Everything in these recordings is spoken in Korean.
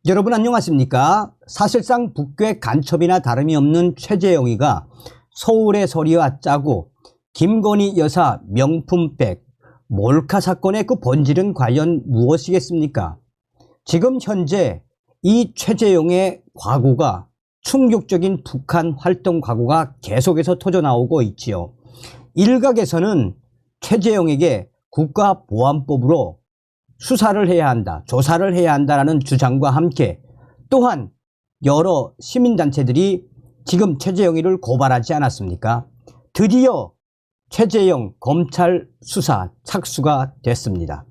여러분 안녕하십니까? 사실상 북괴 간첩이나 다름이 없는 최재영이가 서울의 서리와 짜고 김건희 여사 명품백 몰카 사건의 그 본질은 과연 무엇이겠습니까? 지금 현재 이 최재영의 과거가 충격적인 북한 활동 과거가 계속해서 터져나오고 있지요. 일각에서는 최재영에게 국가보안법으로 수사를 해야 한다, 조사를 해야 한다라는 주장과 함께 또한 여러 시민단체들이 지금 최재영이를 고발하지 않았습니까? 드디어 최재영 검찰 수사 착수가 됐습니다.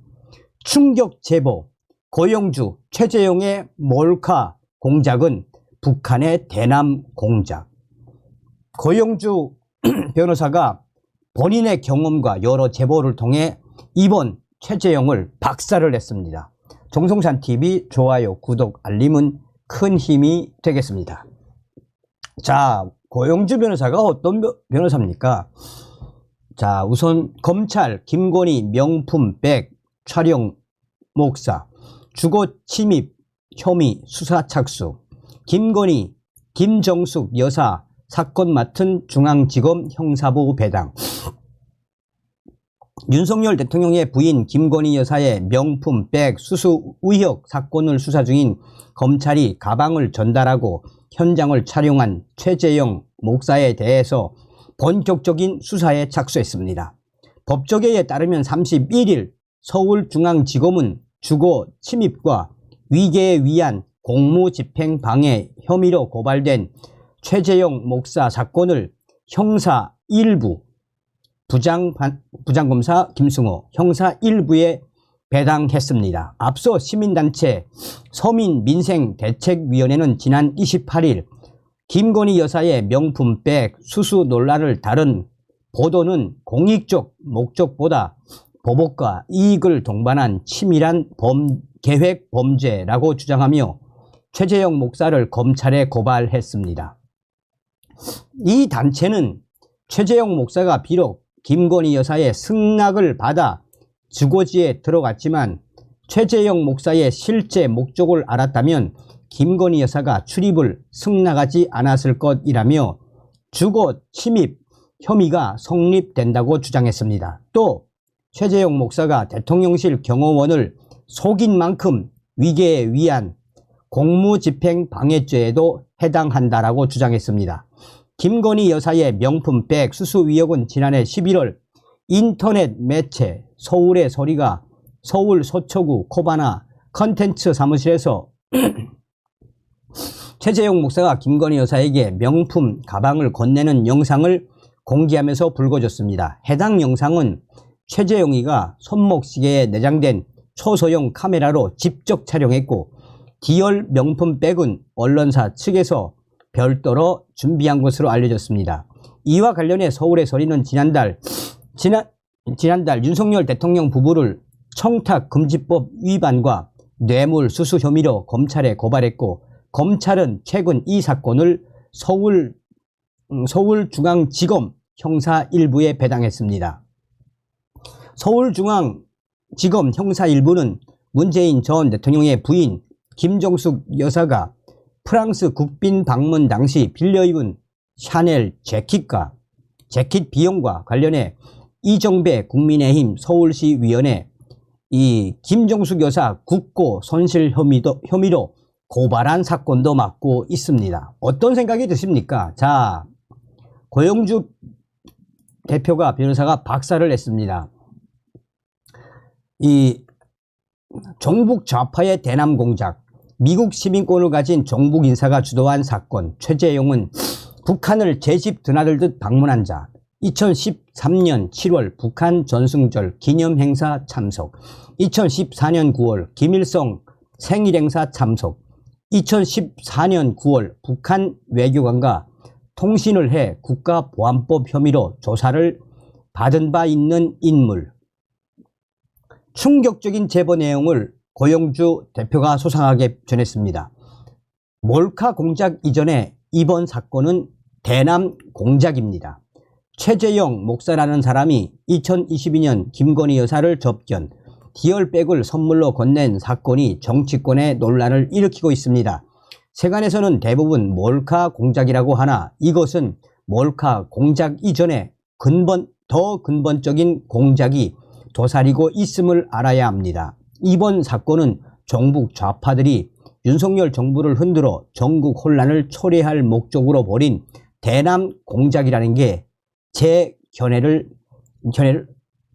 충격 제보, 고영주 최재영의 몰카 공작은 북한의 대남 공작. 고영주 변호사가 본인의 경험과 여러 제보를 통해 이번 최재영을 박살을 냈습니다. 정성찬TV 좋아요, 구독, 알림은 큰 힘이 되겠습니다. 자, 고영주 변호사가 어떤 변호사입니까? 자, 우선 검찰 김건희 명품백 촬영 목사 주거 침입 혐의 수사 착수, 김건희 김정숙 여사 사건 맡은 중앙지검 형사부 배당, 윤석열 대통령의 부인 김건희 여사의 명품백 수수 의혹 사건을 수사 중인 검찰이 가방을 전달하고 현장을 촬영한 최재영 목사에 대해서 본격적인 수사에 착수했습니다. 법조계에 따르면 31일 서울중앙지검은 주거 침입과 위계에 의한 공무집행 방해 혐의로 고발된 최재영 목사 사건을 형사 1부 부장검사 김승호 형사 1부에 배당했습니다. 앞서 시민단체 서민민생대책위원회는 지난 28일 김건희 여사의 명품백 수수 논란을 다룬 보도는 공익적 목적보다 보복과 이익을 동반한 치밀한 계획 범죄라고 주장하며 최재영 목사를 검찰에 고발했습니다. 이 단체는 최재영 목사가 비록 김건희 여사의 승낙을 받아 주거지에 들어갔지만 최재영 목사의 실제 목적을 알았다면 김건희 여사가 출입을 승낙하지 않았을 것이라며 주거 침입 혐의가 성립된다고 주장했습니다. 또 최재영 목사가 대통령실 경호원을 속인 만큼 위계에 의한 공무집행 방해죄에도 해당한다라고 주장했습니다. 김건희 여사의 명품백 수수 의혹은 지난해 11월 인터넷 매체 서울의 서리가 서울 서초구 코바나 컨텐츠 사무실에서 최재영 목사가 김건희 여사에게 명품 가방을 건네는 영상을 공개하면서 불거졌습니다. 해당 영상은 최재영이가 손목시계에 내장된 초소형 카메라로 직접 촬영했고 디얼 명품백은 언론사 측에서 별도로 준비한 것으로 알려졌습니다. 이와 관련해 서울의 서리는 지난달 윤석열 대통령 부부를 청탁금지법 위반과 뇌물수수 혐의로 검찰에 고발했고 검찰은 최근 이 사건을 서울중앙지검 형사 1부에 배당했습니다. 서울중앙지검 형사 1부는 문재인 전 대통령의 부인 김정숙 여사가 프랑스 국빈 방문 당시 빌려 입은 샤넬 재킷 비용과 관련해 이정배 국민의힘 서울시위원회 이 김정숙 여사 국고 손실 혐의로 고발한 사건도 맡고 있습니다. 어떤 생각이 드십니까? 자, 고영주 대표가 변호사가 박살을 냈습니다. 이 종북 좌파의 대남 공작, 미국 시민권을 가진 종북 인사가 주도한 사건, 최재영은 북한을 제집 드나들듯 방문한 자, 2013년 7월 북한 전승절 기념행사 참석, 2014년 9월 김일성 생일행사 참석, 2014년 9월 북한 외교관과 통신을 해 국가보안법 혐의로 조사를 받은 바 있는 인물. 충격적인 제보 내용을 고영주 대표가 소상하게 전했습니다. 몰카 공작 이전에 이번 사건은 대남 공작입니다. 최재영 목사라는 사람이 2022년 김건희 여사를 접견, 디얼백을 선물로 건넨 사건이 정치권에 논란을 일으키고 있습니다. 세간에서는 대부분 몰카 공작이라고 하나 이것은 몰카 공작 이전에 더 근본적인 공작이 도사리고 있음을 알아야 합니다. 이번 사건은 정북 좌파들이 윤석열 정부를 흔들어 전국 혼란을 초래할 목적으로 벌인 대남 공작이라는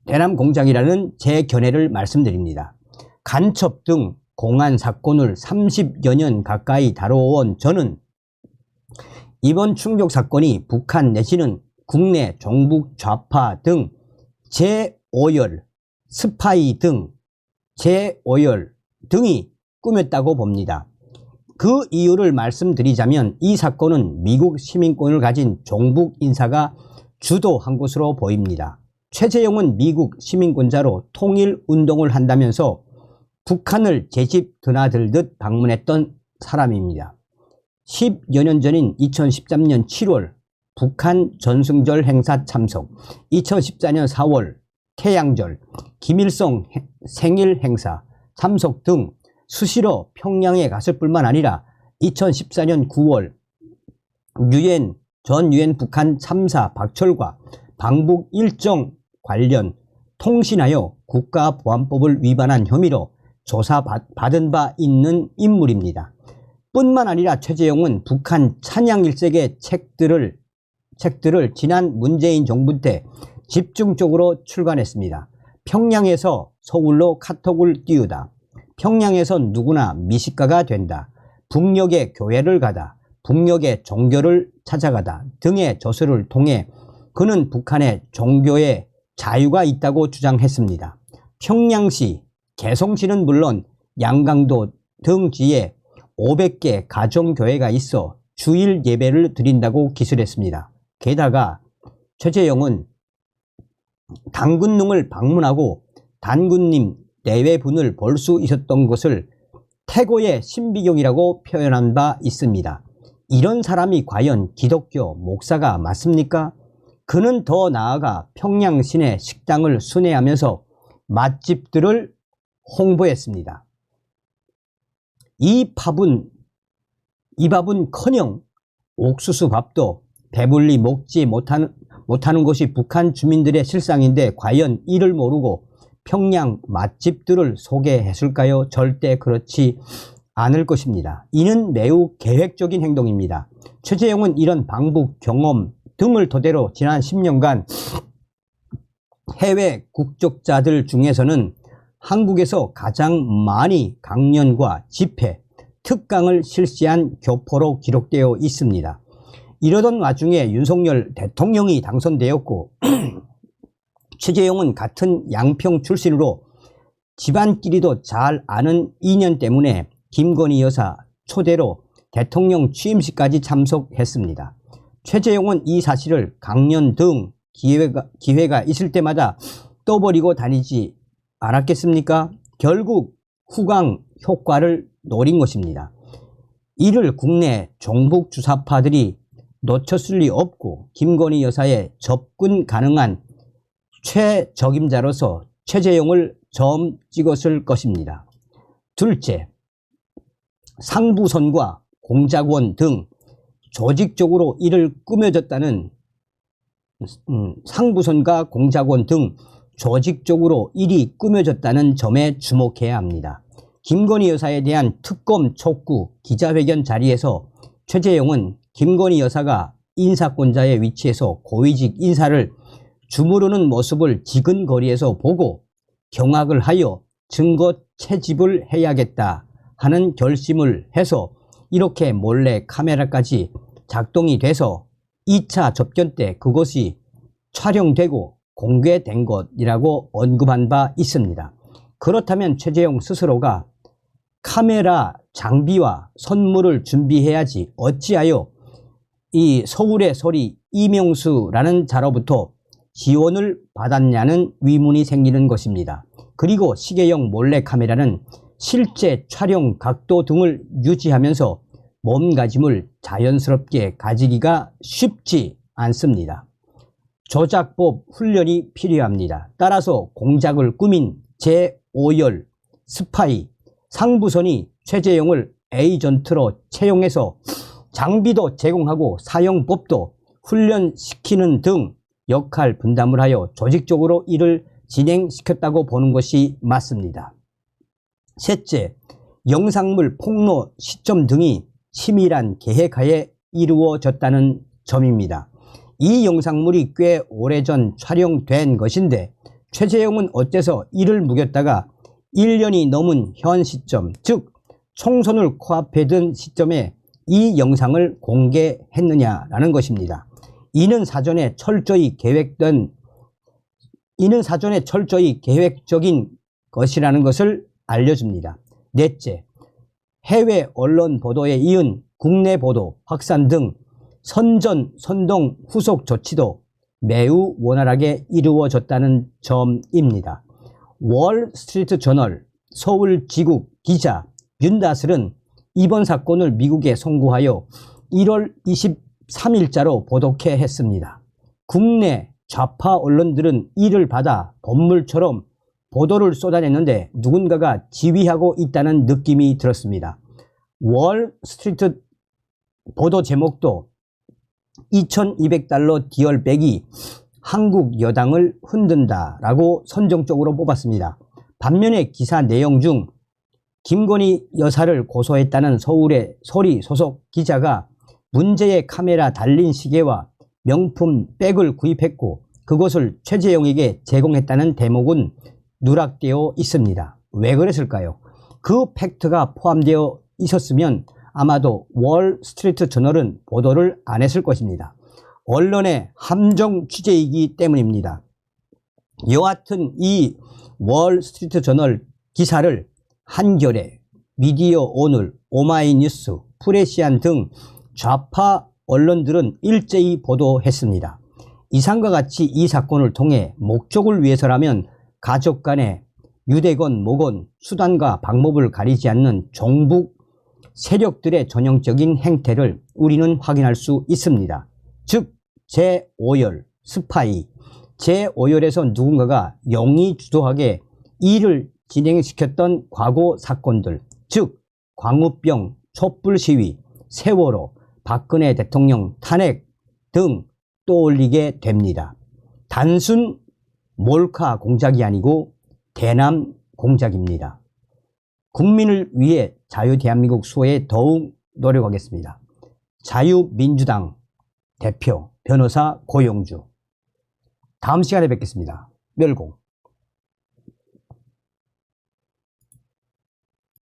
대남 공작이라는 제 견해를 말씀드립니다. 간첩 등 공안 사건을 30여 년 가까이 다뤄온 저는 이번 충격 사건이 북한 내지는 국내 정북 좌파 등 제5열 스파이 등 제5열 등이 꾸몄다고 봅니다. 그 이유를 말씀드리자면 이 사건은 미국 시민권을 가진 종북 인사가 주도한 것으로 보입니다. 최재형은 미국 시민권자로 통일운동을 한다면서 북한을 제집 드나들듯 방문했던 사람입니다. 10여 년 전인 2013년 7월 북한 전승절 행사 참석, 2014년 4월 태양절, 김일성 생일 행사 참석 등 수시로 평양에 갔을 뿐만 아니라 2014년 9월 전 유엔 북한 참사 박철과 방북 일정 관련 통신하여 국가보안법을 위반한 혐의로 조사받은 바 있는 인물입니다. 뿐만 아니라 최재형은 북한 찬양 일색의 책들을 지난 문재인 정부 때 집중적으로 출간했습니다. 평양에서 서울로 카톡을 띄우다, 평양에서 누구나 미식가가 된다, 북녘에 교회를 가다, 북녘에 종교를 찾아가다 등의 저서를 통해 그는 북한의 종교에 자유가 있다고 주장했습니다. 평양시, 개성시는 물론 양강도 등 지에 500개 가정교회가 있어 주일 예배를 드린다고 기술했습니다. 게다가 최재형은 단군릉을 방문하고 단군님 내외분을 볼 수 있었던 것을 태고의 신비경이라고 표현한 바 있습니다. 이런 사람이 과연 기독교 목사가 맞습니까? 그는 더 나아가 평양 시내 식당을 순회하면서 맛집들을 홍보했습니다. 이 밥은커녕 옥수수 밥도 배불리 먹지 못하는 것이 북한 주민들의 실상인데 과연 이를 모르고 평양 맛집들을 소개했을까요? 절대 그렇지 않을 것입니다. 이는 매우 계획적인 행동입니다. 최재형은 이런 방북 경험 등을 토대로 지난 10년간 해외 국적자들 중에서는 한국에서 가장 많이 강연과 집회, 특강을 실시한 교포로 기록되어 있습니다. 이러던 와중에 윤석열 대통령이 당선되었고 최재형은 같은 양평 출신으로 집안끼리도 잘 아는 인연 때문에 김건희 여사 초대로 대통령 취임식까지 참석했습니다. 최재형은 이 사실을 강연 등 기회가 있을 때마다 떠버리고 다니지 않았겠습니까? 결국 후광 효과를 노린 것입니다. 이를 국내 종북 주사파들이 놓쳤을 리 없고 김건희 여사의 접근 가능한 최적임자로서 최재형을 점 찍었을 것입니다. 둘째, 상부선과 공작원 등 조직적으로 이를 꾸며졌다는 상부선과 공작원 등 조직적으로 일이 꾸며졌다는 점에 주목해야 합니다. 김건희 여사에 대한 특검 촉구 기자회견 자리에서 최재형은 김건희 여사가 인사권자의 위치에서 고위직 인사를 주무르는 모습을 지근거리에서 보고 경악을 하여 증거 채집을 해야겠다 하는 결심을 해서 이렇게 몰래 카메라까지 작동이 돼서 2차 접견 때 그것이 촬영되고 공개된 것이라고 언급한 바 있습니다. 그렇다면 최재형 스스로가 카메라 장비와 선물을 준비해야지 어찌하여 이 서울의 소리 이명수라는 자로부터 지원을 받았냐는 의문이 생기는 것입니다. 그리고 시계형 몰래카메라는 실제 촬영 각도 등을 유지하면서 몸가짐을 자연스럽게 가지기가 쉽지 않습니다. 조작법 훈련이 필요합니다. 따라서 공작을 꾸민 오열, 스파이, 상부선이 최재용을 에이전트로 채용해서 장비도 제공하고 사용법도 훈련시키는 등 역할 분담을 하여 조직적으로 일을 진행시켰다고 보는 것이 맞습니다. 셋째, 영상물 폭로 시점 등이 치밀한 계획하에 이루어졌다는 점입니다. 이 영상물이 꽤 오래전 촬영된 것인데 최재용은 어째서 이를 묵였다가 1년이 넘은 현 시점, 즉 총선을 코앞에 둔 시점에 이 영상을 공개했느냐라는 것입니다. 이는 사전에 철저히 계획적인 것이라는 것을 알려줍니다. 넷째, 해외 언론 보도에 이은 국내 보도, 확산 등 선전, 선동, 후속 조치도 매우 원활하게 이루어졌다는 점입니다. 월스트리트 저널, 서울지국 기자 윤다슬은 이번 사건을 미국에 송고하여 1월 23일자로 보도케 했습니다. 국내 좌파 언론들은 이를 받아 본물처럼 보도를 쏟아냈는데 누군가가 지휘하고 있다는 느낌이 들었습니다. 월스트리트 보도 제목도 2200달러 디얼백이 한국 여당을 흔든다라고 선정적으로 뽑았습니다. 반면에 기사 내용 중 김건희 여사를 고소했다는 서울의 소리 소속 기자가 문제의 카메라 달린 시계와 명품 백을 구입했고 그것을 최재용에게 제공했다는 대목은 누락되어 있습니다. 왜 그랬을까요? 그 팩트가 포함되어 있었으면 아마도 월스트리트 저널은 보도를 안 했을 것입니다. 언론의 함정 취재이기 때문입니다. 여하튼 이 월스트리트 저널 기사를 한겨레, 미디어 오늘, 오마이뉴스, 프레시안 등 좌파 언론들은 일제히 보도했습니다. 이상과 같이 이 사건을 통해 목적을 위해서라면 가족 간에 유대건, 모건, 수단과 방법을 가리지 않는 종북 세력들의 전형적인 행태를 우리는 확인할 수 있습니다. 즉 제5열, 스파이, 제5열에서 누군가가 영이 주도하게 일을 진행시켰던 과거 사건들, 즉 광우병, 촛불 시위, 세월호, 박근혜 대통령 탄핵 등 떠올리게 됩니다. 단순 몰카 공작이 아니고 대남 공작입니다. 국민을 위해 자유대한민국 수호에 더욱 노력하겠습니다. 자유민주당 대표 변호사 고용주. 다음 시간에 뵙겠습니다. 멸공.